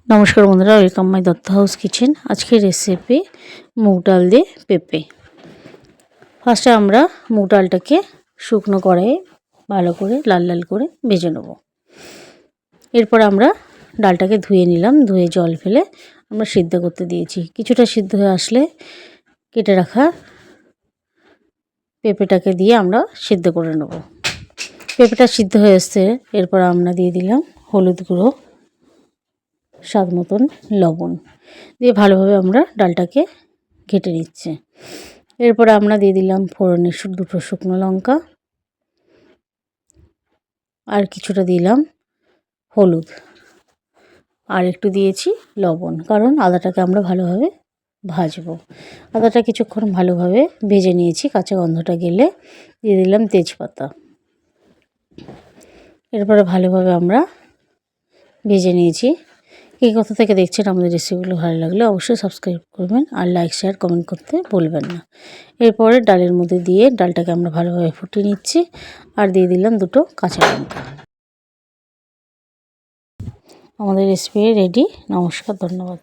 নমস্কার বন্ধুরা, welcome my Dutta house kitchen. আজকের রেসিপি মুগ ডাল দিয়ে পেঁপে। ফার্স্টে আমরা মুগ ডালটাকে শুকনো কড়াইয়ে ভালো করে লাল লাল করে ভেজে নেব। এরপর আমরা ডালটাকে ধুয়ে নিলাম, ধুয়ে জল ফেলে আমরা সিদ্ধ করতে দিয়েছি। কিছুটা সিদ্ধ হয়ে আসলে কেটে রাখা পেঁপেটাকে দিয়ে আমরা সিদ্ধ করে নেব। পেঁপেটা সিদ্ধ হয়ে এসছে, এরপর আমরা দিয়ে দিলাম হলুদ গুঁড়ো, স্বাদ মতন লবণ দিয়ে ভালোভাবে আমরা ডালটাকে ঘেটে নিচ্ছি। এরপর আমরা দিয়ে দিলাম ফোড়নে দুটো শুকনো লঙ্কা, আর কিছুটা দিলাম হলুদ, আর একটু দিয়েছি লবণ, কারণ আদাটাকে আমরা ভালোভাবে ভাজবো। আদাটা কিছুক্ষণ ভালোভাবে ভেজে নিয়েছি, কাঁচা গন্ধটা গেলে দিয়ে দিলাম তেজপাতা। এরপরে ভালোভাবে আমরা ভেজে নিয়েছি। কে কোথা থেকে দেখছেন আমাদের রেসিপিগুলো ভালো লাগলে অবশ্যই সাবস্ক্রাইব করবেন, আর লাইক শেয়ার কমেন্ট করতে ভুলবেন না। এরপরে ডালের মধ্যে দিয়ে ডালটাকে আমরা ভালোভাবে ফুটিয়ে নিচ্ছি, আর দিয়ে দিলাম দুটো কাঁচা লঙ্কা। আমাদের রেসিপি রেডি। নমস্কার, ধন্যবাদ।